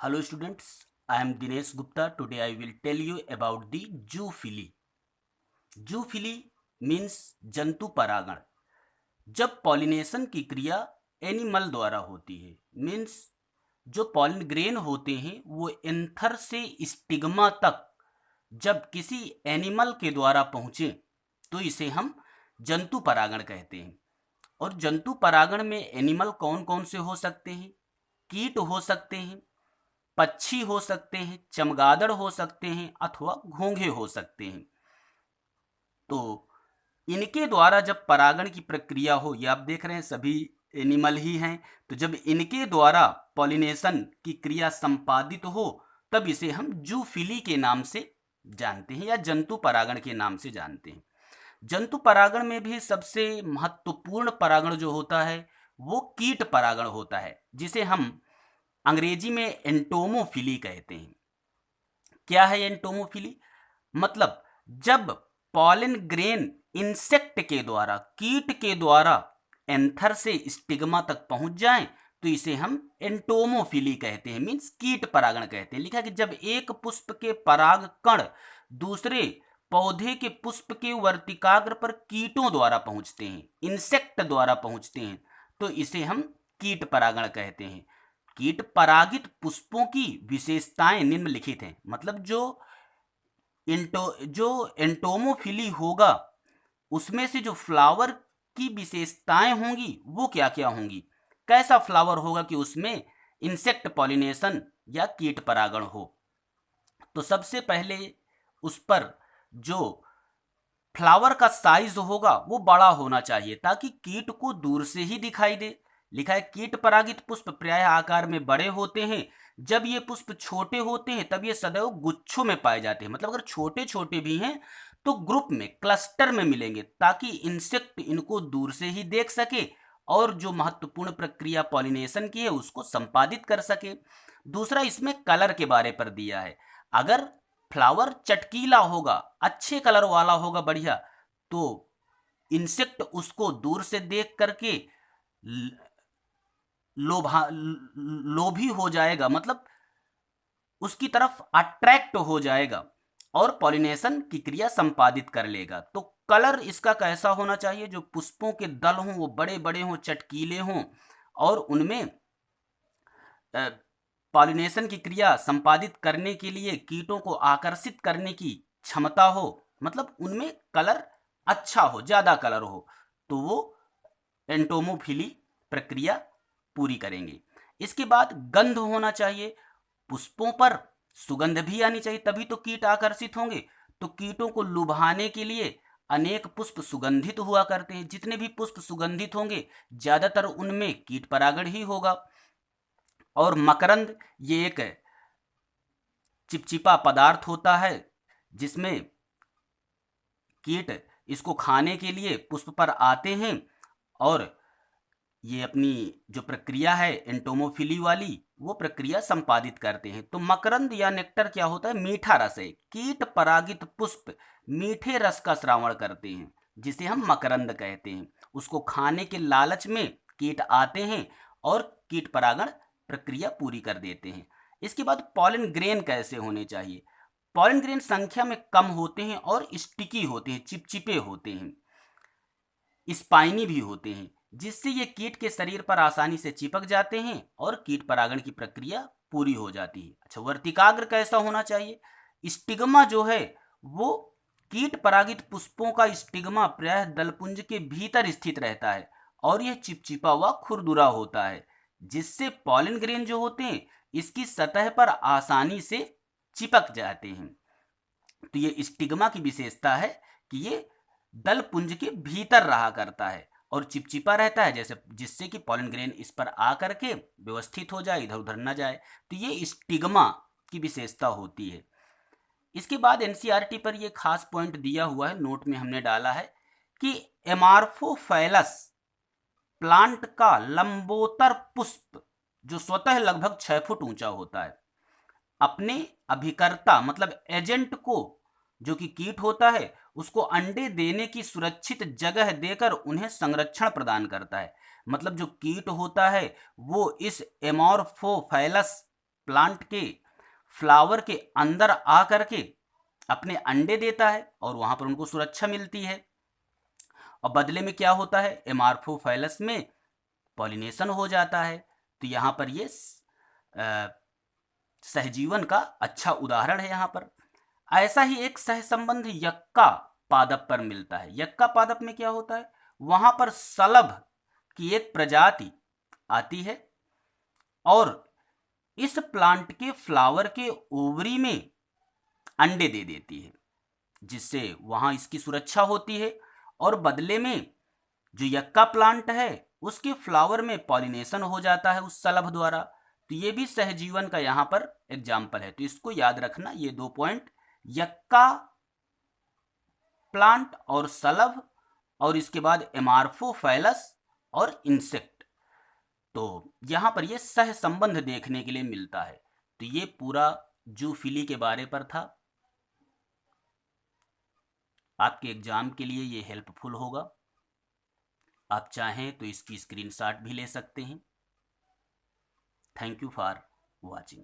Hello students, I am Dinesh Gupta. Today I will tell you about the zoophily. Zoophily means जंतु परागण। जब pollination की क्रिया animal द्वारा होती है, मीन्स जो पॉलिन ग्रेन होते हैं वो एंथर से स्टिग्मा तक जब किसी एनिमल के द्वारा पहुंचे तो इसे हम जंतु परागण कहते हैं। और जंतु परागण में एनिमल कौन कौन से हो सकते हैं? कीट हो सकते हैं, पक्षी हो सकते हैं, चमगादड़ हो सकते हैं अथवा घोंघे हो सकते हैं। तो इनके द्वारा जब परागण की प्रक्रिया हो, ये आप देख रहे हैं सभी एनिमल ही हैं, तो जब इनके द्वारा पॉलिनेशन की क्रिया संपादित हो तब इसे हम जूफिली के नाम से जानते हैं या जंतु परागण के नाम से जानते हैं। जंतु परागण में भी सबसे महत्वपूर्ण परागण जो होता है वो कीट परागण होता है, जिसे हम अंग्रेजी में एंटोमोफिली कहते हैं। क्या है एंटोमोफिली? मतलब जब पॉलन ग्रेन इंसेक्ट के द्वारा, कीट के द्वारा एंथर से स्टिग्मा तक पहुंच जाएं तो इसे हम एंटोमोफिली कहते हैं, मीन्स कीट परागण कहते हैं। लिखा है कि जब एक पुष्प के पराग कण दूसरे पौधे के पुष्प के वर्तिकाग्र पर कीटों द्वारा पहुंचते हैं, इंसेक्ट द्वारा पहुंचते हैं, तो इसे हम कीट परागण कहते हैं। कीट परागित पुष्पों की विशेषताएं निम्नलिखित हैं। मतलब जो एंटोमोफिली होगा उसमें से जो फ्लावर की विशेषताएं होंगी वो क्या क्या होंगी? कैसा फ्लावर होगा कि उसमें इंसेक्ट पॉलिनेशन या कीट परागण हो? तो सबसे पहले उस पर जो फ्लावर का साइज होगा वो बड़ा होना चाहिए ताकि कीट को दूर से ही दिखाई दे। लिखा है कीट परागित पुष्प प्रायः आकार में बड़े होते हैं। जब ये पुष्प छोटे होते हैं तब ये सदैव गुच्छों में पाए जाते हैं। मतलब अगर छोटे छोटे भी हैं तो ग्रुप में, क्लस्टर में मिलेंगे ताकि इंसेक्ट इनको दूर से ही देख सके और जो महत्वपूर्ण प्रक्रिया पॉलिनेशन की है उसको संपादित कर सके। दूसरा, इसमें कलर के बारे पर दिया है। अगर फ्लावर चटकीला होगा, अच्छे कलर वाला होगा, बढ़िया, तो इंसेक्ट उसको दूर से देख करके लोभी हो जाएगा, मतलब उसकी तरफ अट्रैक्ट हो जाएगा और पॉलिनेशन की क्रिया संपादित कर लेगा। तो कलर इसका कैसा होना चाहिए? जो पुष्पों के दल हों वो बड़े बड़े हों, चटकीले हों और उनमें पॉलिनेशन की क्रिया संपादित करने के लिए कीटों को आकर्षित करने की क्षमता हो, मतलब उनमें कलर अच्छा हो, ज़्यादा कलर हो, तो वो एंटोमोफिली प्रक्रिया पूरी करेंगे। इसके बाद गंध होना चाहिए, पुष्पों पर सुगंध भी आनी चाहिए तभी तो कीट आकर्षित होंगे। तो कीटों को लुभाने के लिए अनेक पुष्प सुगंधित हुआ करते हैं। जितने भी पुष्प सुगंधित होंगे ज़्यादातर उनमें कीट परागण ही होगा। और मकरंद ये एक चिपचिपा पदार्थ होता है जिसमें कीट इसको खाने के लिए पुष्प पर आते हैं और ये अपनी जो प्रक्रिया है एंटोमोफिली वाली वो प्रक्रिया संपादित करते हैं। तो मकरंद या नेक्टर क्या होता है? मीठा रस है। कीट परागित पुष्प मीठे रस का श्रावण करते हैं जिसे हम मकरंद कहते हैं। उसको खाने के लालच में कीट आते हैं और कीट परागण प्रक्रिया पूरी कर देते हैं। इसके बाद पॉलन ग्रेन कैसे होने चाहिए? पॉलन ग्रेन संख्या में कम होते हैं और स्टिकी होते हैं, चिपचिपे होते हैं, स्पाइनी भी होते हैं, जिससे ये कीट के शरीर पर आसानी से चिपक जाते हैं और कीट परागण की प्रक्रिया पूरी हो जाती है। अच्छा, वर्तिकाग्र कैसा होना चाहिए? स्टिग्मा जो है वो कीट परागित पुष्पों का स्टिग्मा प्रायः दलपुंज के भीतर स्थित रहता है और यह चिपचिपा हुआ खुरदुरा होता है, जिससे पॉलन ग्रेन जो होते हैं इसकी सतह पर आसानी से चिपक जाते हैं। तो ये स्टिग्मा की विशेषता है कि ये दल पुंज के भीतर रहा करता है और चिपचिपा रहता है, जैसे जिससे कि पॉलन ग्रेन इस पर आ करके व्यवस्थित हो जाए, इधर उधर न जाए। तो ये स्टिग्मा की विशेषता होती है। इसके बाद एनसीईआरटी पर ये खास पॉइंट दिया हुआ है, नोट में हमने डाला है कि एमार्फोफैलस प्लांट का लंबोत्तर पुष्प जो स्वतः लगभग 6 फुट ऊंचा होता है, अपने अभिकर्ता मतलब एजेंट को, जो कि कीट होता है, उसको अंडे देने की सुरक्षित जगह देकर उन्हें संरक्षण प्रदान करता है। मतलब जो कीट होता है वो इस एमॉर्फोफैलस प्लांट के फ्लावर के अंदर आ करके अपने अंडे देता है और वहां पर उनको सुरक्षा मिलती है। और बदले में क्या होता है, एमार्फोफाइलस में पॉलिनेशन हो जाता है। तो यहाँ पर ये सहजीवन का अच्छा उदाहरण है। यहाँ पर ऐसा ही एक सहसंबंध यक्का पादप पर मिलता है। यक्का पादप में क्या होता है, वहां पर शलभ की एक प्रजाति आती है और इस प्लांट के फ्लावर के ओवरी में अंडे दे देती है, जिससे वहां इसकी सुरक्षा होती है और बदले में जो यक्का प्लांट है उसके फ्लावर में पॉलिनेशन हो जाता है उस शलभ द्वारा। तो ये भी सहजीवन का यहाँ पर एग्जाम्पल है। तो इसको याद रखना, ये 2 पॉइंट, यक्का प्लांट और शलभ, और इसके बाद एमार्फोफाइलस और इंसेक्ट। तो यहाँ पर ये सह संबंध देखने के लिए मिलता है। तो ये पूरा जूफिली के बारे पर था। आपके एग्जाम के लिए ये हेल्पफुल होगा। आप चाहें तो इसकी स्क्रीनशॉट भी ले सकते हैं। Thank you for watching.